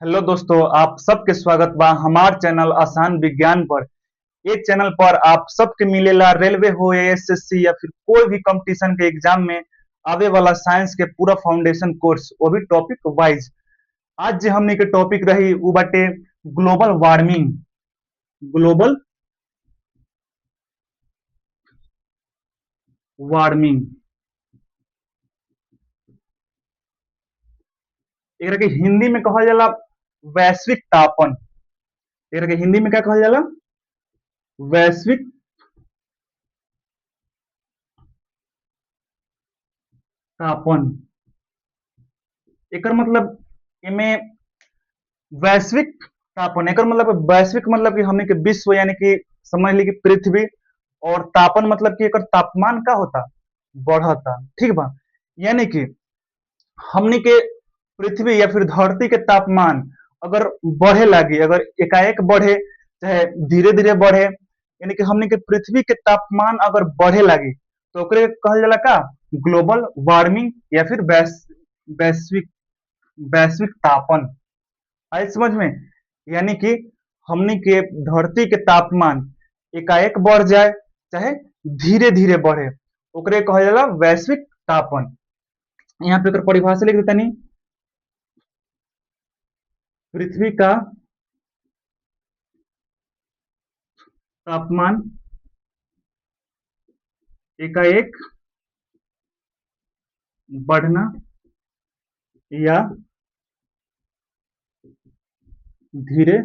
Hello दोस्तों, आप सबके स्वागत बा हमार चैनल आसान विज्ञान पर। ये चैनल पर आप सबके मिलेला रेलवे हो या एसएससी या फिर कोई भी कंपटीशन के एग्जाम में आवे वाला साइंस के पूरा फाउंडेशन कोर्स, वो भी टॉपिक वाइज। आज जो हमने के टॉपिक रही वो बाटे ग्लोबल वार्मिंग। ग्लोबल वार्मिंग एकरा के हिंदी में कहल जाला वैश्विक तापन। एकरा के हिंदी में क्या कहल जाला? वैश्विक तापन। एकर मतलब एमे वैश्विक तापन, एकर मतलब वैश्विक मतलब कि हमने के विश्व यानी कि समझ ली कि पृथ्वी, और तापन मतलब कि एकर तापमान का होता, बढ़ता। ठीक बा? यानी कि हमने के पृथ्वी या फिर धरती के तापमान अगर बढ़े लगी, अगर एकाएक बढ़े चाहे धीरे धीरे बढ़े, यानी कि हमने के पृथ्वी के तापमान अगर बढ़े लगी तो ओकरे कहल जाला का? ग्लोबल वार्मिंग या फिर वैश्विक वैश्विक तापन। आई समझ में? यानी कि हमनी के धरती के तापमान एकाएक बढ़ जाए चाहे धीरे धीरे बढ़े, ओकरे कहल जाला वैश्विक तापन। यहाँ पे एकर परिभाषा लिख देता नहीं। पृथ्वी का तापमान एकाएक बढ़ना या धीरे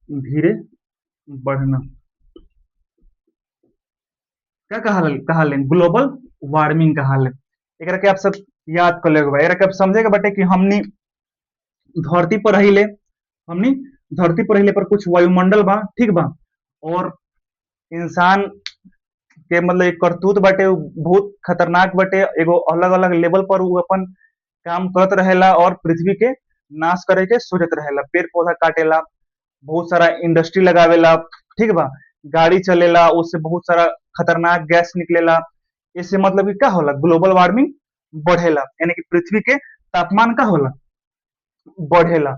धीरे बढ़ना, क्या कहा ले? ग्लोबल वार्मिंग कहा ले। एकरा के आप सब याद कर लेगा। एकरा के आप समझेगा बटे कि धरती पर रहिले हमनी धरती पर रहिले पर कुछ वायुमंडल बा, ठीक बा? और इंसान के मतलब एक करतूत बाटे उ बहुत खतरनाक बाटे। एगो अलग अलग लेवल पर उ अपन काम करत रहेला और पृथ्वी के नाश करे के सोचत रहेला। पेड़ पौधा काटेला, बहुत सारा इंडस्ट्री लगावेला, ठीक बा? गाड़ी चलेला, उससे बहुत सारा खतरनाक गैस निकलेला। इससे मतलब कि क्या होला? ग्लोबल वार्मिंग बढ़ेला, यानी कि पृथ्वी के तापमान का होला, बढ़ेला।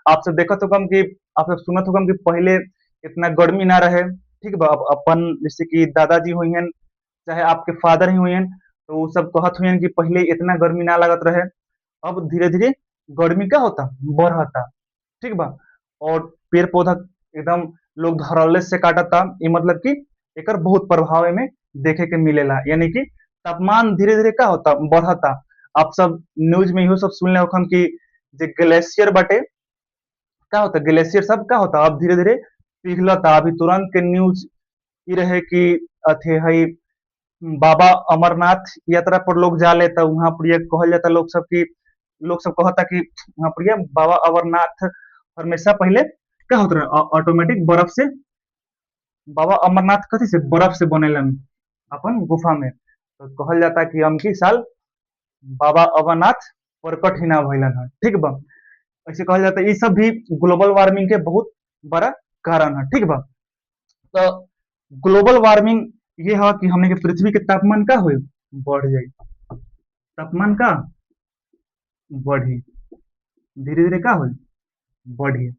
आप सब देखत होगा कि आप सब सुनत होगा कि पहले इतना गर्मी ना रहे, ठीक बा? अब अपन जैसे कि दादाजी हुई हैं चाहे आपके फादर ही हुई हैं, तो वो सब कहत हुई हैं कि पहले इतना गर्मी ना लगत रहे, अब धीरे धीरे गर्मी का होता, बढ़ता। ठीक बा? और पेड़ पौधा एकदम लोग धड़ल्ले से काटता। ये मतलब कि एकर बहुत प्रभाव में देखे के मिलेला, यानी कि तापमान धीरे धीरे का होता, बढ़ता। आप सब न्यूज में इहो सब सुनले होखम कि जे ग्लेशियर बाटे, का होता? ग्लेशियर सब का होता, अब धीरे धीरे पिघलता। अभी तुरंत के न्यूज ये रहे कि अथे हई बाबा अमरनाथ यात्रा पर लोग जा लेता, वहां पर ये कहल जाता लोग सब की, लोग सब कहता कि वहां पर ये बाबा अमरनाथ हमेशा पहले क्या होता रहे? ऑटोमेटिक बर्फ से, बाबा अमरनाथ कथी से? बर्फ से बनेलन अपन गुफा में। तो कहल जाता कि अमकी साल बाबा अमरनाथ प्रकट ही ना भइलन है, ठीक बा? ऐसे कहल जाता है। ये सब भी ग्लोबल वार्मिंग के बहुत बड़ा कारण है, ठीक बा? तो ग्लोबल वार्मिंग ये है कि हमने के पृथ्वी के तापमान का हो, बढ़ जाए। तापमान का बढ़ी, धीरे धीरे का हो, बढ़ी।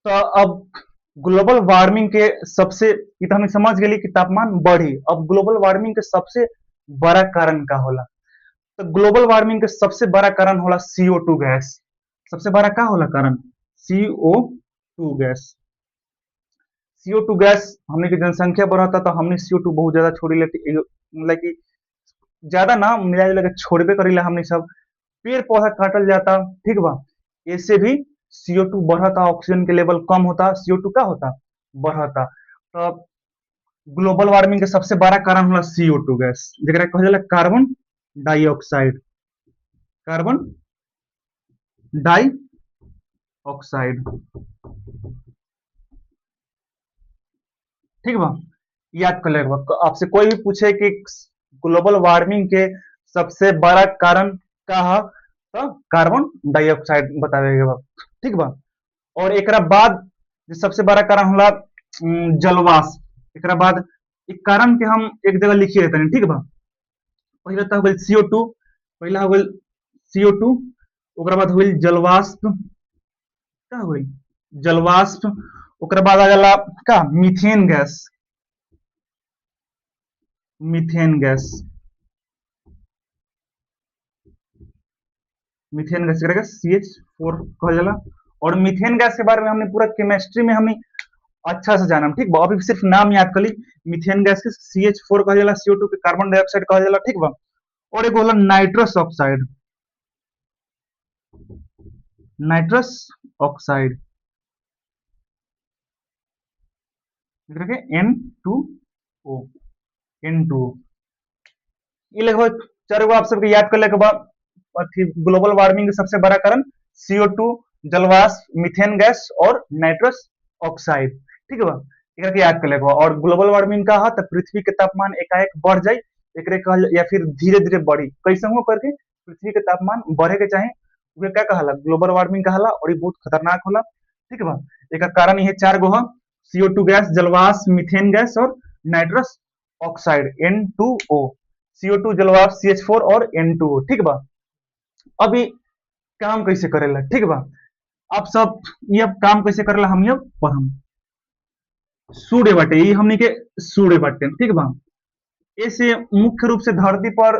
तो अब ग्लोबल वार्मिंग के सबसे, ये तो हमें समझ गए कि तापमान बढ़ी। अब ग्लोबल वार्मिंग के सबसे बड़ा कारण का होला? तो ग्लोबल वार्मिंग के सबसे बड़ा कारण होला CO2 गैस। सबसे बड़ा का होला कारण? CO2 gas. CO2 गैस, हमने की जनसंख्या बढ़ता तो हमने CO2 बहुत ज्यादा छोड़ी लेती, मतलब कि ज्यादा ना मिला जुला के छोड़बे करीला हमने सब। पेड़ पौधा काटल जाता, ठीक बा? इससे भी CO2 बढ़ता, ऑक्सीजन के लेवल कम होता, CO2 का होता, बढ़ता। तो ग्लोबल वार्मिंग के सबसे बड़ा कारण होला CO2 गैस, जेकरा कहल जाला carbon dioxide. Carbon dioxide, ठीक बा? याद कर लेगा। तो आपसे कोई भी पूछे कि ग्लोबल वार्मिंग के सबसे बड़ा कारण का है, तो कार्बन डाइऑक्साइड बतावेगा, ठीक बा? और एकरा बाद जो सबसे बड़ा कारण होला जलवाष्प। एकरा बाद एक कारण के हम एक जगह लिखिए रहते हैं, ठीक बा? पहला तो हो गई CO2, पहला हो गई CO2, ओकरा बाद हुई जलवाष्प, का हुई जलवाष्प। ओकरा बाद आ जाला का methane gas, methane gas, methane gas करेगा CH4 कहल जाला। और मीथेन गैस के बारे में हमने पूरा केमिस्ट्री में हमने अच्छा से जानम, ठीक बा। अभी सिर्फ नाम याद कर ली। मीथेन गैस के CH4 कहल जाला, CO2 के कार्बन डाइऑक्साइड कहल जाला, ठीक बा। और एगो होला nitrous oxide, nitrous oxide N2O, N2O। ये लगभग चार गो आप सबके याद कर लेके बाद ग्लोबल वार्मिंग के सबसे बड़ा कारण CO2, जलवाष्प, मीथेन गैस और नाइट्रस ऑक्साइड, ठीक है बा। एकरा के याद कर लेके और ग्लोबल वार्मिंग का है तो पृथ्वी के तापमान एकाएक बढ़ जाए, एकरे कहल या फिर धीरे धीरे बढ़ी, कैसे हो करके पृथ्वी के तापमान बढ़े के चाहे उहे क्या कहला ग्लोबल वार्मिंग कहला। और ये बहुत खतरनाक होला, ठीक है बा। एकर कारण ये चार गो है, CO2 गैस, जलवाष्प, मीथेन गैस और नाइट्रस ऑक्साइड N2O। CO2, जलवाष्प, CH4 और N2O, ठीक बा। अभी काम कैसे करेला, ठीक बा। आप सब ये अब काम कैसे करेला हम ये पढ़म। सूर्य बाटे ये हमनी के सूर्य बाटे, ठीक बा। ऐसे मुख्य रूप से धरती पर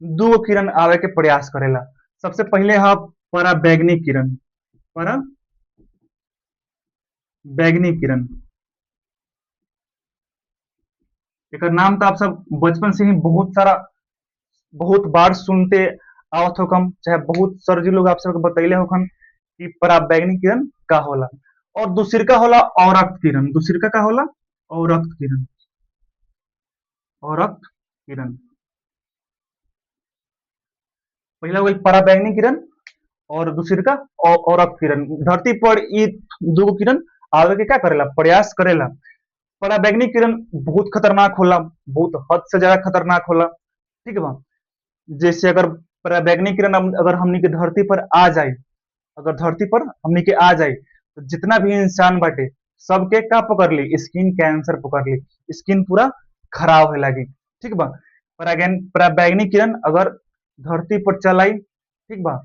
दो किरण आवे के प्रयास करेला। सबसे पहले है पराबैंगनी किरण, पराबैंगनी किरण। एकर नाम तो आप सब बचपन से ही बहुत बार सुनते आवत होकम, चाहे बहुत सर जी लोग आप सबके बतैले होकम कि पराबैंगनी किरण का होला। और दूसरका होला औरक्त किरण, दूसरका का होला औरक्त किरण, औरक्त किरण। पहला हो गई पराबैंगनी किरण और दूसरी का औरक्त किरण। धरती पर ये दो किरण आवे के क्या करेला प्रयास करेला। पराबैंगनी किरण बहुत खतरनाक होला, बहुत हद से ज्यादा खतरनाक होला, ठीक है बा। जैसे अगर पराबैंगनी किरण अगर हमनी के धरती पर आ जाए, अगर धरती पर हमनी के आ जाए तो जितना भी इंसान बाटे सबके का पकड़ ली स्किन कैंसर पकड़ ली, स्किन पूरा खराब होने लगी, ठीक बा। पराबैंगनी किरण अगर धरती पर चल आई, ठीक बा,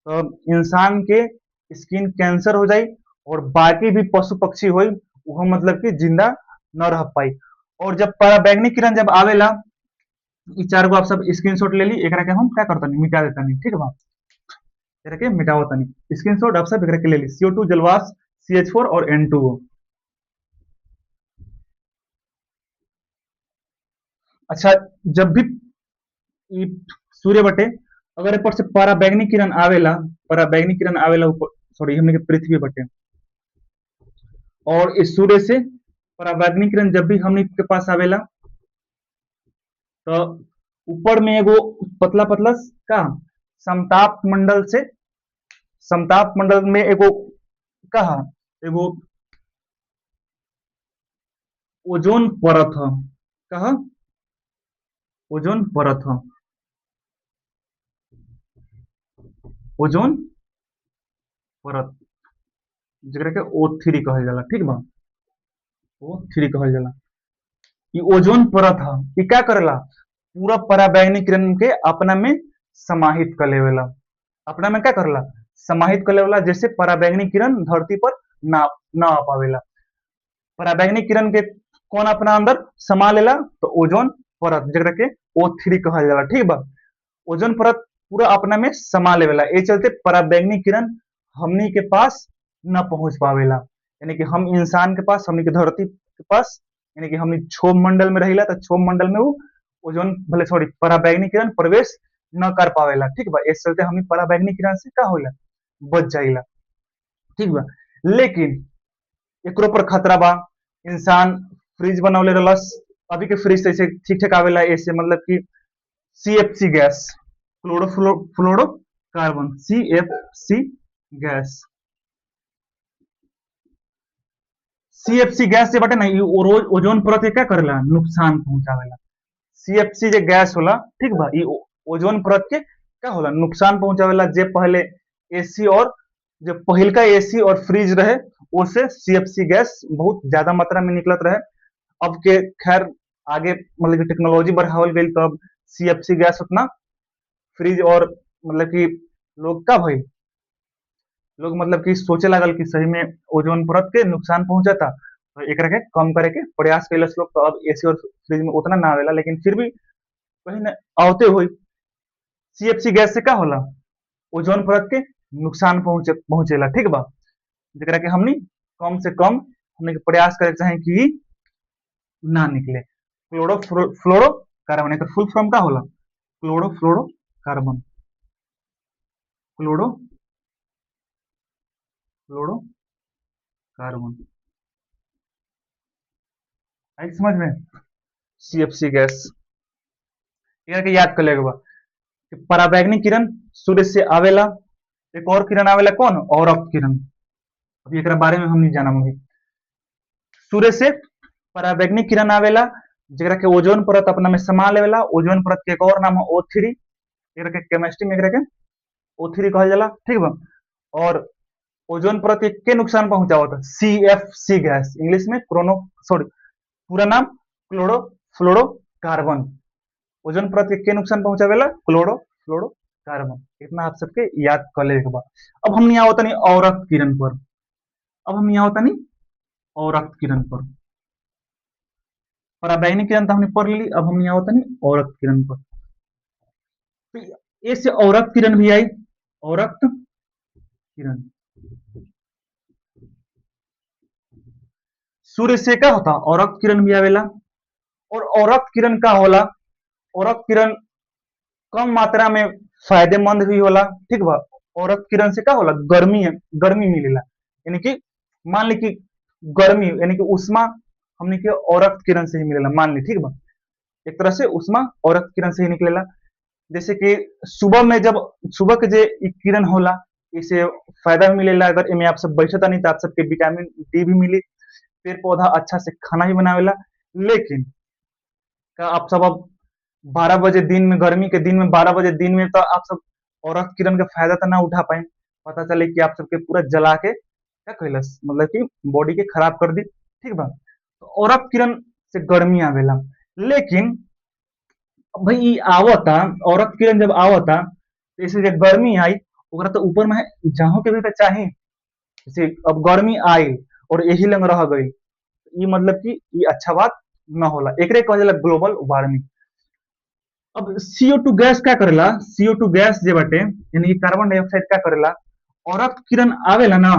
तो इंसान के स्किन कैंसर हो जाए और बाकी भी पशु पक्षी होई वो मतलब कि जिंदा न रह पाई। और जब पराबैंगनी किरण जब आवेला, ई चार गो आप सब स्क्रीनशॉट ले ली, एकरा के हम क्या करतनी मिटा देतनी, ठीक बा। एकरा के मिटावतनी स्क्रीनशॉट आप सब एकरा के ले ली। CO2, जलवाष्प, CH4 और N2O। अच्छा, जब भी ई सूर्य बटे अगर ऊपर से पराबैंगनी किरण आवेला, पराबैंगनी किरण आवेला ऊपर, सॉरी हमने के पृथ्वी बटे, और इस सूर्य से पराबैंगनी किरण जब भी हमने के पास आवेला तो ऊपर में एगो पतला पतला का समताप मंडल से, समताप मंडल में एगो कहा एगो ओजोन परत ह, कहा ओजोन परत ह, ओजोन परत जेकरा के O3 कहल जाला, ठीक बा। O3 कहल जाला। ये ओजोन परत ह, ये क्या करेला पूरा पराबैंगनी किरण के अपना में समाहित कर लेवेला, अपना में क्या करेला समाहित कर लेवेला, जैसे पराबैंगनी किरण धरती पर ना ना आ पावेला। पराबैंगनी किरण के कौन अपना अंदर समा लेला तो ओजोन परत जेकरा के O3 कहल जाला, ठीक बा। ओजोन परत पूरा अपना में समा लेवेला, ए चलते पराबैंगनी किरण हमनी के पास न पहुंच पावेला। यानी कि हम इंसान के पास, हमनी के धरती के पास, यानी कि हमनी क्षोभ मंडल में रहिला तो क्षोभ मंडल में वो ओजोन भले सॉरी पराबैंगनी किरण प्रवेश न कर पावेला, ठीक बा। इस चलते हमनी पराबैंगनी किरण से का होला बच जाइला, ठीक बा। लेकिन एकरो पर खतरा बा। इंसान फ्रिज बनौले रहलस, अभी के फ्रिज ऐसे ठीक ठाक आवेला, ऐसे मतलब कि CFC gas, fluorocarbon, CFC gas, CFC gas से बटे ना ओजोन परत के क्या करेला नुकसान पहुंचावेला। CFC जे गैस होला, ठीक बा, ये ओजोन परत के क्या होला नुकसान पहुंचावेला। जे पहले एसी और जो पहिलका एसी और फ्रिज रहे उससे CFC गैस बहुत ज्यादा मात्रा में निकलत रहे। अब के खैर आगे मतलब कि टेक्नोलॉजी बढ़ावल गई, तब CFC गैस उतना फ्रिज और मतलब कि लोग का भइल, लोग मतलब कि सोचे लागल कि सही में ओजोन परत के नुकसान पहुंचता, तो एकरा के कम करे के प्रयास कैलस लोग। तो अब एसी और फ्रिज में उतना ना आवेला, लेकिन फिर भी कहीं ना आवते हुई सीएफसी गैस से का होला, ओजोन परत के नुकसान पहुंचेला, ठीक बा। जेकरा के हमनी कम से कम हमनी के प्रयास करे के चाहे कि ना निकले। फ्लोरो कार्बन, एकर फुल फॉर्म का होला, chlorofluoro carbon, chloro fluoro carbon. आई समझ में, सीएफसी गैस, एकरा के याद कर लेके बा कि पराबैंगनी किरण सूर्य से आवेला, एक और किरण आवेला कौन, औरक्त किरण। अभी एकरा बारे में हम नहीं जानम अभी। सूर्य से पराबैंगनी किरण आवेला, जेकरा के ओजोन परत अपना में समा लेवेला। ओजोन परत के एक और नाम है O3, एकरा के केमिस्ट्री में एकरा के O3 कहल जाला, ठीक बा। और ओजोन परत के नुकसान पहुंचावता सीएफसी गैस, इंग्लिश में क्रोनो, सॉरी पूरा नाम क्लोरोफ्लोरोकार्बन। ओजोन परत के नुकसान पहुंचावेला, क्लोरोफ्लोरोकार्बन। इतना आप सबके याद कर ले के बाद अब हम यहाँ होता नहीं औरत किरण पर, अब हम यहाँ होता नहीं औरत किरण पर। पराबैंगनी किरण तो हमने पढ़ ली, अब हम यहाँ होता नहीं औरत किरण पर। तो ये से औरत किरण भी आई, औरत किरण। सूर्य से का होता, औरत किरण भी आवेला। और औरत किरण का होला, औरत किरण कम मात्रा में फायदेमंद भी होला, ठीक बा। औरत किरण से का होला, गर्मी गर्मी मिलेला, यानी कि मान ली कि गर्मी यानी कि उष्मा हमने के औरत किरण से ही मिलेला, मान ली, ठीक बा। एक तरह से उष्मा औरत किरण से ही निकलेला। जैसे कि सुबह में जब सुबह के जे किरण होला, इसे फायदा भी मिलेला, अगर इमे आप सब बैठता नहीं तो आप सबके विटामिन डी भी मिली, पेड़ पौधा अच्छा से खाना भी बनावेला। लेकिन का आप सब अब 12 बजे दिन में, गर्मी के दिन में 12 बजे दिन में तो आप सब औरत किरण का फायदा तो ना उठा पाए। पता चले कि आप सबके पूरा जला के क्या कैलस, मतलब कि बॉडी के खराब कर दी, ठीक बा। तो औरत किरण से गर्मी आवेला। लेकिन भाई ई आवता, औरत किरण जब आवता, तो इसे जब गर्मी आई, ओकरा तो ऊपर में जहाँ के भी तो चाहिए। जैसे अब गर्मी आई और यही लंग रह गई, ये मतलब कि ये अच्छा बात न होला, एकरे कहल जाला ग्लोबल वार्मिंग। अब CO2 गैस क्या करेला, CO2 गैस जे बाटे यानी कि कार्बन डाइऑक्साइड क्या करेला, औरत किरण आवेला ना,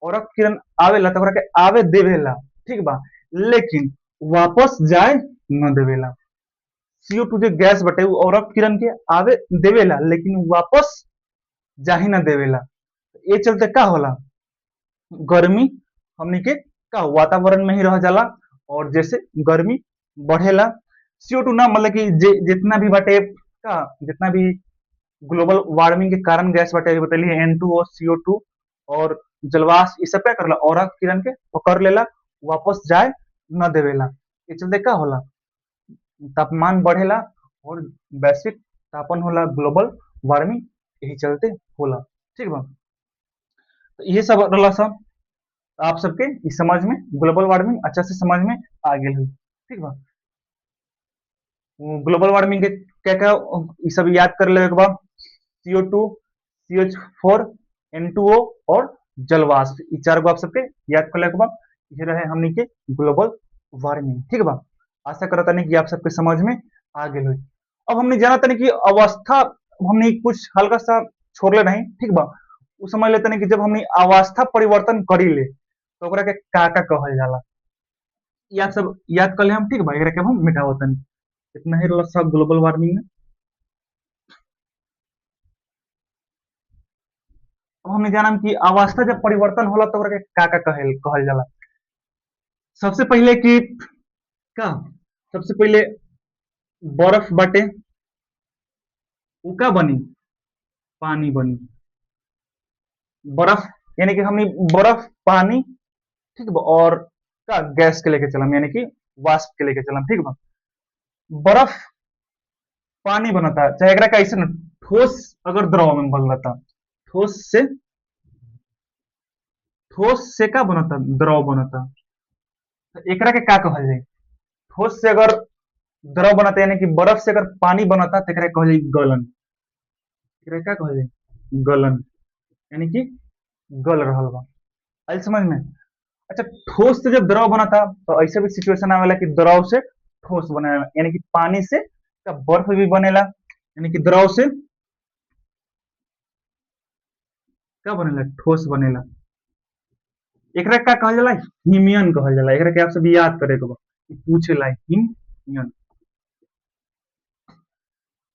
औरत किरण आवेला तो ओकरा के आवे देवेला, ठीक बा। लेकिन वापस जाए न देवेला। CO2 जो गैस बटे वो औरत किरण के आवे देवेला, लेकिन वापस जा ही न देवेला। ये चलते का होला, गर्मी हमनी के का वातावरण में ही रह जाला, और जैसे गर्मी बढ़ेला। CO2 ना मतलब कि जितना भी बाटे का, जितना भी ग्लोबल वार्मिंग के कारण गैस बाटे बतेली N2O, CO2 और जलवाष्प, ये सब क्या करला, औरत किरण के पकड़ लेला, वापस जाए न देवेला। ये चलते का होला, तापमान बढ़ेला और वैश्विक तापन होला, ग्लोबल वार्मिंग यही चलते होला, ठीक बा। तो ये सब रहला सब आप सबके इस समझ में, ग्लोबल वार्मिंग अच्छा से समझ में आ गई हुई, ठीक बा। ग्लोबल वार्मिंग के क्या क्या ये सब याद कर ले एक बार, CO2, CH4, N2O और जलवाष्प, ये चार गो आप सबके याद कर ले एक बार। ये रहे हमनी के ग्लोबल वार्मिंग, ठीक बा। आशा करता नहीं कि आप सबके समझ में आ गई हुई। अब हमने जाना था नहीं कि अवस्था हमने कुछ हल्का सा छोड़ ले नहीं, ठीक बा। उ समझ लेते नहीं कि जब हमने अवस्था परिवर्तन करी ले तो ओकरा के का का कहल जाला, या सब याद कर ले हम, ठीक बा। एकरा के हम मिटावत तनी, इतना ही रहला सब ग्लोबल वार्मिंग में। अब हमने जाना कि अवस्था जब परिवर्तन होला तो ओकरा के का का कहल कहल जाला। सबसे पहले कि का, सबसे पहले बर्फ बाटे, उ का बनी, पानी बनी। बर्फ यानी कि हमने बर्फ पानी, ठीक बा, और का गैस के लेके चलम, यानी कि वाष्प के लेके चलम, ठीक बा। बर्फ पानी बनता, चाहे एकरा कैसे न ठोस अगर द्रव में बदलता, ठोस से, ठोस से का बनता, द्रव बनता। तो एकरा के का कहल जाए, ठोस से अगर द्रव बनता यानी कि बर्फ से अगर पानी बनता तो एकरा कहल जाए गलन। एकरा का कहल जाए, गलन, यानी कि गल रहल बा। आइल समझ में? अच्छा, ठोस से जब द्रव बना था तो ऐसे भी सिचुएशन आवेला कि द्रव से ठोस बनेला, यानी कि पानी से का बर्फ भी बनेला, यानी कि द्रव से क्या बनेला, ठोस बनेला। एकरा का कहल जाला, हिमियन कहल जाला। एकरा के आप सब याद करे के बा, पूछेला हिमियन।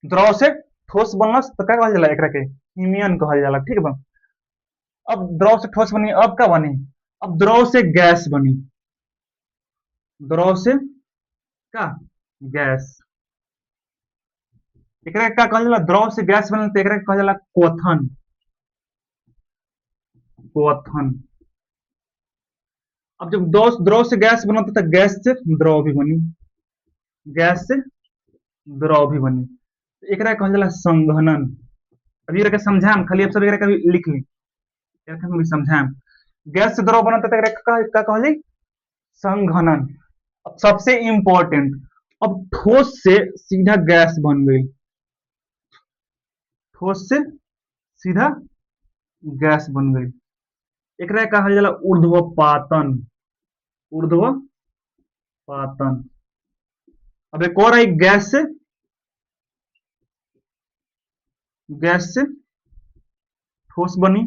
द्रव से ठोस बनलस तो क्या कहल जाला, एकरा के हिमियन कहल जाला। ठीक बा। अब द्रव से ठोस बनी, अब क्या बनी, अब द्रव से गैस बनी। द्रव से का गैस, एकरा का कहल जाला, द्रव से गैस बनल तो एकरा के कहल जाला क्वथन। क्वथन। अब जब द्रव से गैस बनता तो गैस से द्रव भी बनी, गैस से द्रव भी बनी, एकरा कहल जाला संघनन। अभी एकरा के समझाम, खाली आप सब एकरा के लिख ली, एकरा के हम समझाम। गैस से द्रव बनता तो एकरा का कहल जाई, संघनन। अब सबसे इंपॉर्टेंट, अब ठोस से सीधा गैस बन गई, ठोस से सीधा गैस बन गई, एकरा कहल जाला ऊर्ध्वपातन। ऊर्ध्वपातन। अब एक और आई, गैस से ठोस बनी,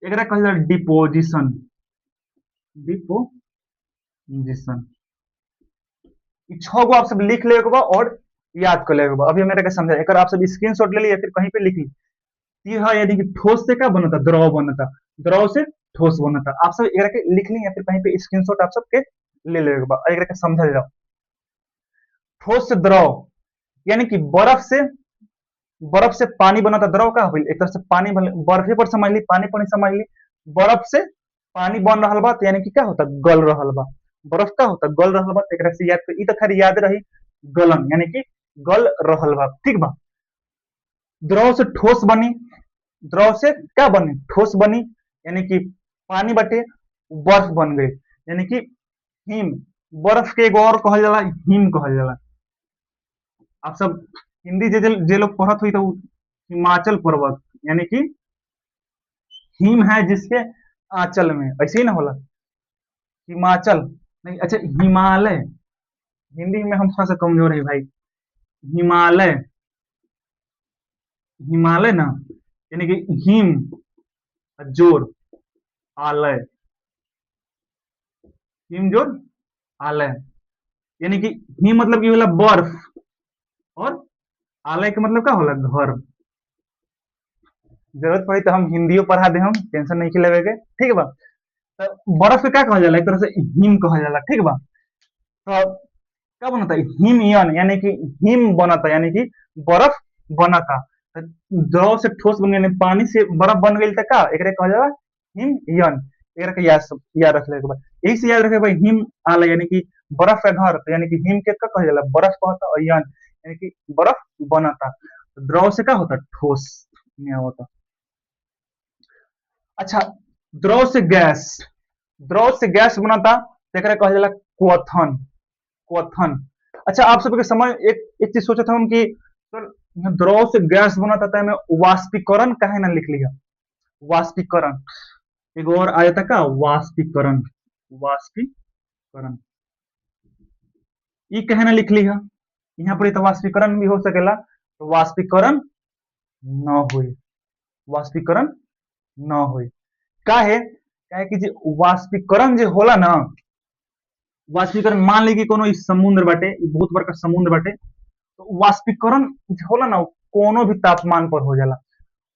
एकरा कहल जाला डिपोजिशन। डिपोजिशन। ई 6 गो आप सब लिख लेके बा और याद कर लेके बा। अभी मेरे के समझा, एक आप सब स्क्रीनशॉट ले ली या फिर कहीं पे लिख ली। ये है, यानी कि ठोस से क्या बनता, द्रव बनता, द्रव से ठोस बनता। आप सब एकरा के लिख ली या फिर कहीं पे स्क्रीनशॉट आप सब के ले लेके बा, एकरा के समझल जाओ। ठोस से द्रव, यानी कि बर्फ से पानी बनता, द्रव का होइल, एक तरह से पानी बर्फे पर समझ ली, पानी पर समझ ली। बर्फ से पानी बन रहा बा तो यानी कि क्या होता, गल रहा बा। बर्फ का होता, गल रहा बा, तो एकरा से याद कर, ई तो खैर याद रही, गलन, यानी कि गल रहल बा। ठीक बा। द्रव से ठोस बनी, द्रव से क्या बनी, ठोस बनी, यानी कि पानी बटे बर्फ बन गई, यानी कि हिम। बर्फ के एगो और कहल जाला, हिम कहल जाला। आप सब हिंदी जे लोग पढ़त हुई तो हिमाचल पर्वत, यानी कि हिम है जिसके आंचल में, ऐसे ही ना होला, हिमाचल नहीं, अच्छा हिमालय, हिंदी में हम थोड़ा सा कमजोर है भाई। हिमालय, हिमालय ना, यानी कि हिम जोर आलय, हिम जोर आलय, यानी कि हिम मतलब की होला बर्फ, और आलय के मतलब का होला, घर। जरूरत पड़ी तो हम हिंदियो पढ़ा दे, हम टेंशन नहीं लेवे के। ठीक बा। तो बर्फ के क्या कहल जाला, एक तरह से हिम कहल जाला। ठीक बा। तो क्या बनता है, हिमयन, यानी कि हिम बनता, यानी कि बर्फ बनता। द्रव से ठोस बन गई, पानी से बर्फ बन गई, का एकरे कहल जाला हिमयन। एकरा के याद रख ले के बाद, यही से याद रखे भाई, हिम आला यानी कि बर्फ का घर, तो यानी कि हिम के का कहल जाला, बर्फ कहता, और यन यानी कि बर्फ बनता। द्रव से क्या होता, ठोस में होता। अच्छा, द्रव से गैस, द्रव से गैस बनता तो एकरा कहल जाला क्वथन। क्वथन। अच्छा, आप सबके समझ, एक चीज सोचा था हम कि सर द्रव से गैस बनता था, में वाष्पीकरण काहे ना लिख लिया, वाष्पीकरण। एक और आया था का, वाष्पीकरण। वाष्पीकरण, ये कहे ना लिख ली है, यहाँ पर तो वाष्पीकरण भी हो सकेला, तो वाष्पीकरण न हुई, वाष्पीकरण न हुई। काहे, काहे कि जो वाष्पीकरण जो होला ना, वाष्पीकरण मान ली कि कोनो समुद्र बाटे, बहुत बड़का समुद्र बाटे, तो वाष्पीकरण होला ना, कोनो भी तापमान पर हो जाला।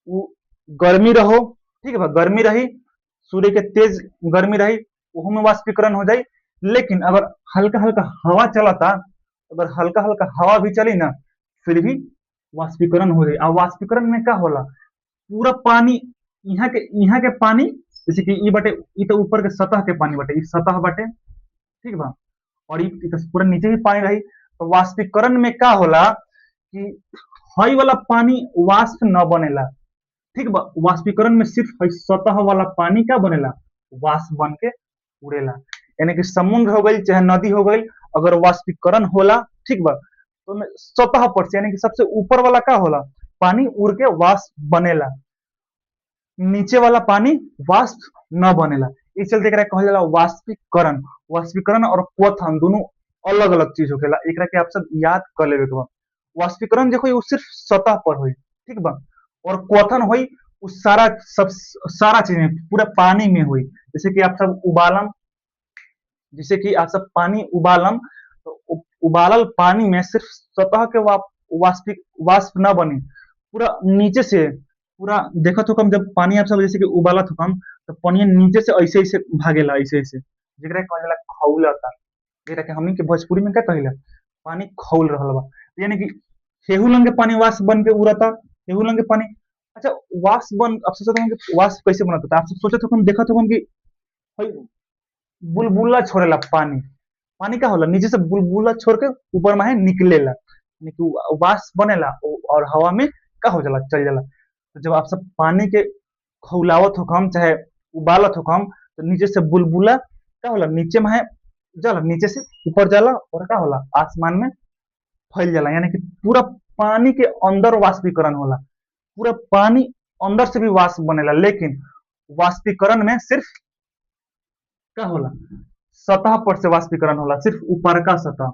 वो गर्मी रहो, ठीक है, गर्मी रही, सूर्य के तेज गर्मी रही, वो में वाष्पीकरण हो जाए। लेकिन अगर हल्का हल्का हवा चलता, अगर हल्का हल्का हवा भी चली ना, फिर भी वाष्पीकरण हो जाए। और वाष्पीकरण में क्या होला, पूरा पानी, यहाँ के पानी, जैसे कि ई बटे, ई तो ऊपर के सतह के पानी बटे, ई सतह बटे, ठीक बा, और ई तो पूरा नीचे भी पानी रही। तो वाष्पीकरण में क्या होला कि हई वाला पानी वाष्प न बनेला, ठीक बा। वाष्पीकरण में सिर्फ सतह वाला पानी क्या बनेला, वाष्प बन के उड़ेला। यानी कि समुद्र हो गई चाहे नदी हो गई, अगर वाष्पीकरण होला, ठीक बा, तो सतह पर से, यानी कि सबसे ऊपर वाला क्या होला, पानी उड़ के वाष्प बनेला, नीचे वाला पानी वाष्प न बनेला। इस चलते एकरा कहल जाला वाष्पीकरण। वाष्पीकरण और क्वथन दोनों अलग अलग चीज होखेला, एकरा के आप सब याद कर लेवे के बा। वाष्पीकरण जो होई वो सिर्फ सतह पर होई, ठीक बा, और क्वथन होई वो सारा चीज में पूरा पानी में होई। जैसे कि आप सब उबालम, जैसे कि आप सब पानी उबालम तो उबालल पानी में सिर्फ सतह के वाष्प न बनी, पूरा नीचे से पूरा देखत हो कम, जब पानी आप सब जैसे कि उबालत हो कम तो पानी नीचे से ऐसे ऐसे भागेला, ऐसे ऐसे, जेकरा कहल जाला खौलता। जेकरा के हमनी के भोजपुरी में का कहिला, पानी खौल रहल बा, यानी कि केहू लंग के पानी वाष्प बन के उड़ता, केहू लंग के पानी। अच्छा, वाष्प बन, आप सोचत हो कि वाष्प कैसे बनता, आप सब सोचत हो हम, देखत हो हम कि भाई बुलबुला छोड़ेला पानी, पानी का होला नीचे से बुलबुला छोड़ के ऊपर में निकलेला, यानी कि वाष्प बनेला और हवा में का हो जाला, चल जाला। तो जब आप सब पानी के खौलावत हो कम चाहे उबालत हो कम, तो नीचे से बुलबुला का होला नीचे में जाला, नीचे से ऊपर जाला और का होला आसमान में फैल जाला, यानी कि पूरा पानी के अंदर वाष्पीकरण होला। पूरा पानी अंदर से भी वाष्प बनेला, लेकिन वाष्पीकरण में सिर्फ का होला सतह पर से वाष्पीकरण होला, सिर्फ ऊपर का सतह,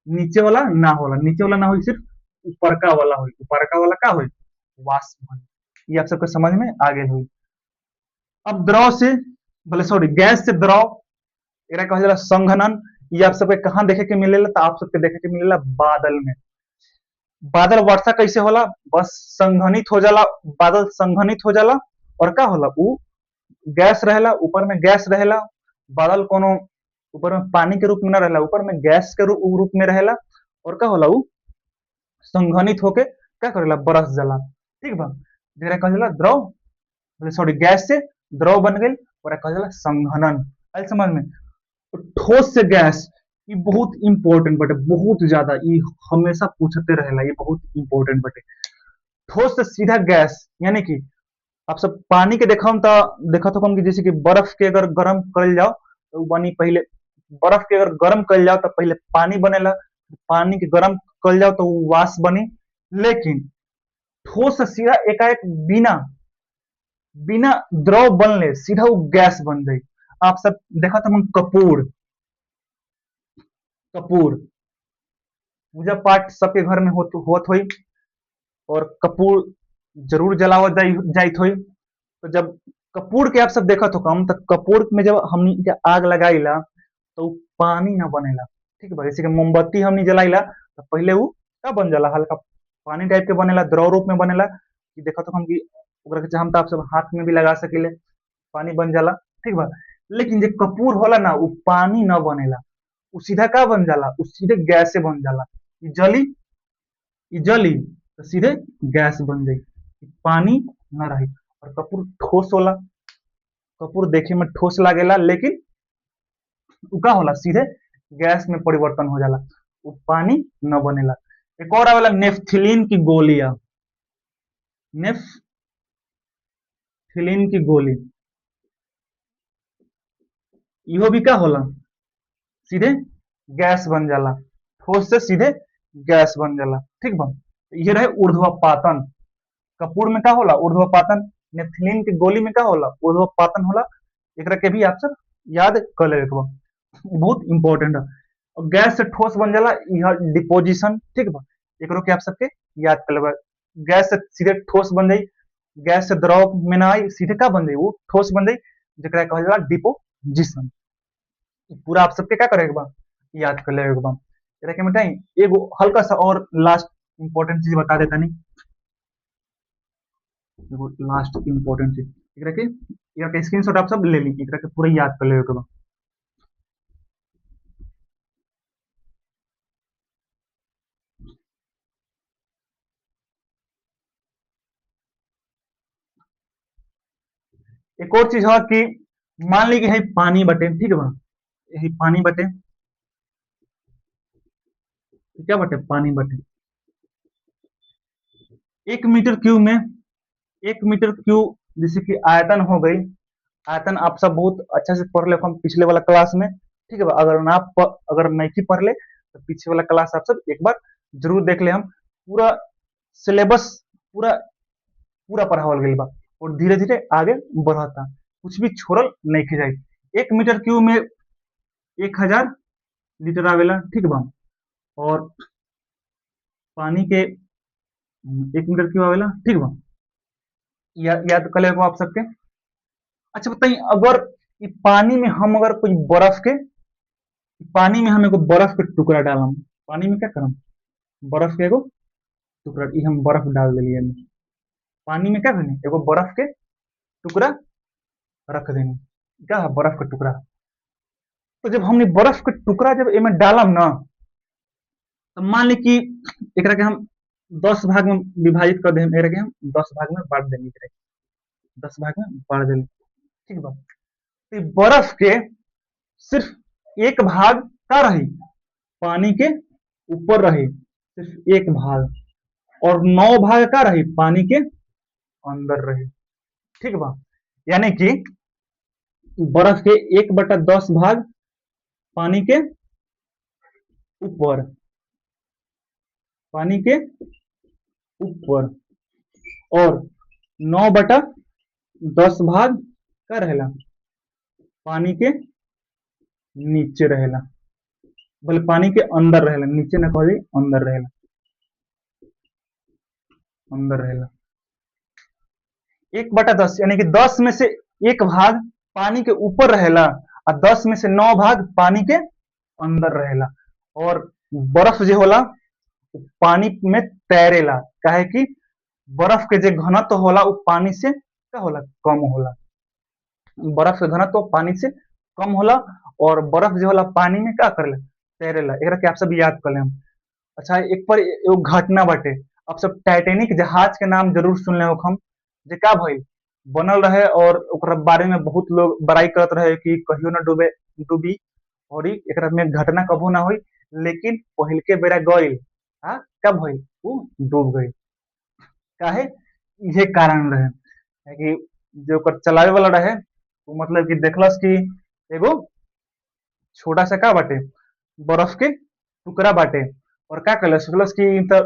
नीचे वाला ना होला, नीचे वाला ना हो, सिर्फ ऊपर का वाला हो, ऊपर का वाला का हो वाष्प। ये आप सबके समझ में आ गए हुई। अब द्रव से, बोले सॉरी, गैस से द्रव, एकरा कहल जाला संघनन। ये आप सबके कहाँ देखे के मिलेला, तो आप सबके देखे के मिलेला बादल में। बादल वर्षा कैसे होला, बस संघनित हो जाला, बादल संघनित हो जाला और का होला ऊ गैस रहेला, ऊपर में गैस रहेला। बादल कोनो ऊपर में पानी के रूप में न रहेला, ऊपर में गैस के रूप में रहेला, और का होला ऊ संघनित होके क्या करेला, बरस जाला, ठीक बा। जेकरा कहल जाला द्रव, सॉरी गैस से द्रव बन गई, और कहल जाला संघनन। आई समझ में। तो ठोस से गैस, ये बहुत इंपॉर्टेंट बटे, बहुत ज्यादा, ये हमेशा पूछते रहेला, ये बहुत इंपॉर्टेंट बटे। ठोस से सीधा गैस, यानी कि आप सब पानी के देखम तो देखत हो कि जैसे कि बर्फ के अगर गर्म कर जाओ तो बनी पहले, बर्फ के अगर गर्म कर जाओ तो पहले पानी बनेला, पानी के गर्म कर जाओ तो वाष्प बनी। लेकिन ठोस से सीधा एकाएक बिना बिना द्रव बनले सीधा वो गैस बन गई। आप सब देखा था हम कपूर, कपूर पूजा पाठ सबके घर में होत हुई, और कपूर जरूर जलावत जाइत हुई। तो जब कपूर के आप सब देखत हो कम, तो कपूर में जब हमनी के आग लगाईला तो पानी ना बनेला, ठीक है, जैसे कि मोमबत्ती हमनी जलाईला तो पहले वो क्या बन जाला, हल्का पानी टाइप के बनेला, द्रव रूप में बनेला, कि देखत हो हम कि ओकरा के चाहम तो आप सब हाथ में भी लगा सकीले, पानी बन जाला, ठीक बा। लेकिन जो कपूर होला ना, वो पानी ना बनेला, वो सीधा का बन जाला, वो सीधे गैस से बन जाला। जली, जली तो सीधे गैस बन जाई, पानी ना रही। और कपूर ठोस होला, कपूर देखे में ठोस लागेला, लेकिन उ का होला सीधे गैस में परिवर्तन हो जाला, वो पानी न बनेला। एक और आवेला नेफ्थिलीन की गोलियां, नेफ्थिलीन की गोली, इहो भी का होला सीधे गैस बन जाला, ठोस से सीधे गैस बन जाला, ठीक बा। ये रहे ऊर्ध्वपातन। कपूर में का होला ऊर्ध्वपातन, नेफ्थिलीन की गोली में का होला ऊर्ध्वपातन होला। एकरा के भी आप सब याद कर ले, बहुत इंपॉर्टेंट है। और गैस से ठोस बन जाला, यह डिपोजिशन, ठीक बा। एकरो के आप सबके याद कर लेबा। गैस से सीधे ठोस बन जाई, गैस से द्रव में ना आई, सीधे का बन जाई वो ठोस बन जाई, जेकरा कहल जाला डिपोजिशन। पूरा आप सबके क्या करेगा बा याद कर लेगा बा। एकरा के बताई एगो हल्का सा और लास्ट इंपॉर्टेंट चीज बता देता नहीं, एगो लास्ट इंपॉर्टेंट चीज, एकरा के स्क्रीनशॉट आप सब ले ली, एकरा के पूरा याद कर लेगा बा। एक और चीज है कि मान ली कि है पानी बटे, ठीक है बा, यही पानी बटे, क्या बटे पानी बटे, 1 मीटर क्यूब में, 1 मीटर क्यूब जैसे कि आयतन हो गई। आयतन आप सब बहुत अच्छा से पढ़ ले हम पिछले वाला क्लास में, ठीक है बा। अगर नहीं पढ़ ले तो पीछे वाला क्लास आप सब एक बार जरूर देख ले, हम पूरा सिलेबस पूरा पूरा पढ़ावल गइल बा और धीरे धीरे आगे बढ़ता, कुछ भी छोड़ल नहीं के जाए। 1 मीटर क्यूब में 1000 लीटर आवेला, ठीक बा। और पानी के 1 मीटर क्यूब आवेला, ठीक बा। याद कर लेगो आप सबके। अच्छा बताइए, अगर पानी में हम अगर कोई पानी में हम एगो बर्फ के टुकड़ा डालम, पानी में क्या करम, बर्फ के एगो टुकड़ा, हम बर्फ डाल दिलिए, पानी में क्या करनी, एगो बर्फ के टुकड़ा रख देनी, क्या है, बर्फ का टुकड़ा। तो जब हमने बर्फ के टुकड़ा जब एमे डालम ना, तो मान ली कि एकरा के हम 10 भाग में विभाजित कर देम, एकरा के हम 10 भाग में बांट देंगे, 10 भाग में बांट देंगे, ठीक बा। तो बर्फ के सिर्फ एक भाग का रही पानी के ऊपर रही, सिर्फ एक भाग, और 9 भाग का रही पानी के अंदर रही, ठीक बा। यानी कि बर्फ के 1/10 भाग पानी के ऊपर, पानी के ऊपर, और 9/10 भाग का रहेला पानी के नीचे रहेला, बोले पानी के अंदर रहेला, नीचे ना कहो, अंदर रहेला, अंदर रहेला। 1/10 यानी कि 10 में से एक भाग पानी के ऊपर रहेला, और 10 में से 9 भाग पानी के अंदर रहेला। और बर्फ जो होला पानी में तैरेला, काहे कि बर्फ के जो घनत्व होला वो पानी से क्या होला, कम होला, बर्फ के घनत्व पानी से कम होला, और बर्फ जो होला पानी में क्या करेला, तैरेला, एकरा के आप सब याद कर लेम। अच्छा, एक पर एगो घटना बाटे, आप सब टाइटैनिक जहाज के नाम जरूर सुनले होखम, जे का भइल, बनल रहे और ओकरा बारे में बहुत लोग बड़ाई करत रहे कि कहियो ना डूबी, और एकरा में घटना कबो ना हुई, लेकिन पहिलके बेरा गइल, हाँ कब भइल, वो डूब गई, काहे, ये कारण रहे है कि जो ओकर चलावे वाला रहे, वो मतलब कि देखलस कि एगो छोटा सा का बाटे, बर्फ के टुकड़ा बाटे, और का कहलस, सोचलस कि इ त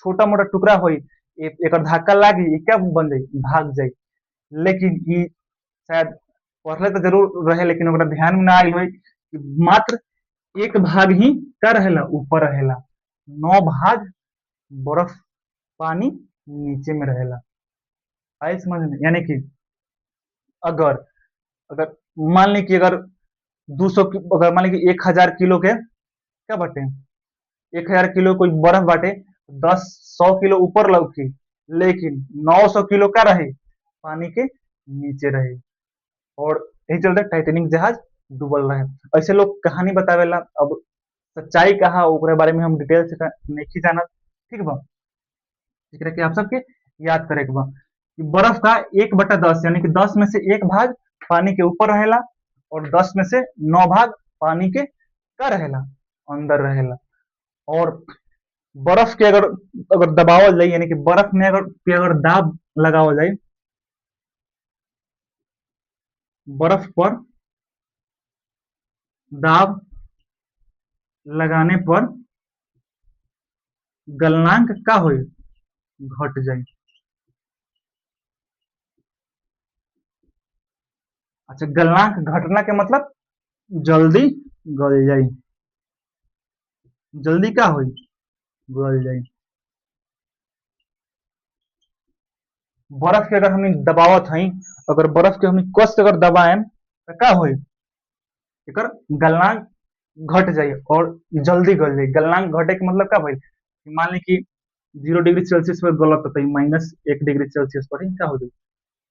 छोटा मोटा टुकड़ा होई, एकर धक्का लागी, इ क्या बन जाई, भाग जाई। लेकिन इ शायद पढ़ले तो जरूर रहे, लेकिन ओकरा ध्यान में ना आइल होई कि मात्र एक भाग ही का रहेला, ऊपर रहेला, 9 भाग बर्फ पानी नीचे में रहेला। आई समझ में, यानी कि अगर अगर मान ली कि अगर 200 अगर मान ली कि 1000 किलो के क्या बाटे, 1000 किलो कोई बर्फ बाटे, 100 किलो ऊपर लौकी, लेकिन 900 किलो का रही पानी के नीचे रही, और यही चलते टाइटेनिक जहाज डूबल रहे। ऐसे लोग कहानी बतावेला, अब सच्चाई कहा ओकरे बारे में हम डिटेल से नहीं जानत, ठीक बा। एकरा के आप सबके याद करे के बा कि बर्फ का 1/10 यानी कि 10 में से एक भाग पानी के ऊपर रहेला, और 10 में से 9 भाग पानी के का रहेला, अंदर रहेला। और बर्फ के अगर अगर दबावल जाए, यानी कि बर्फ में अगर दाब लगावल जाए, बर्फ पर दाब लगाने पर गलनांक का होई, घट जाए। अच्छा, गलनांक घटना के मतलब जल्दी गल जाए, जल्दी का होई, गल जाए। बर्फ के अगर हमनी दबावत हई, अगर बर्फ के हमनी कस से अगर दबाएम तो का होई, एकर गलनांक घट जाए और जल्दी गल जाए। गलनांक घटे के मतलब का भाई, मान ली कि 0 डिग्री सेल्सियस पर गलत होता है, -1 डिग्री सेल्सियस पर ही क्या हो जाए,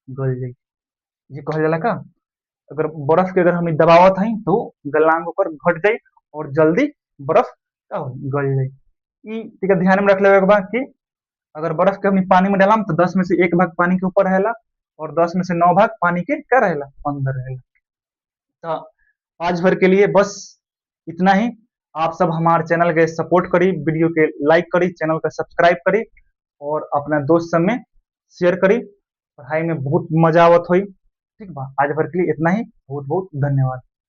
गल जाए, ये कहल जाला का। अगर बर्फ के अगर हम दबावत हई तो गलनांक ओकर घट जाए और जल्दी बर्फ का हो गल जाए। ई ठीक है, ध्यान में रख लेवे के बा कि अगर बर्फ के हमनी पानी में डालम तो 10 में से एक भाग पानी के ऊपर रहेला, और 10 में से 9 भाग पानी के क्या रहेला, अंदर रहेला। तो आज भर के लिए बस इतना ही। आप सब हमारे चैनल के सपोर्ट करी, वीडियो के लाइक करी, चैनल का सब्सक्राइब करी, और अपना दोस्त सब में शेयर करी। पढ़ाई में बहुत मजा आवत हुई, ठीक बा। आज भर के लिए इतना ही, बहुत बहुत धन्यवाद।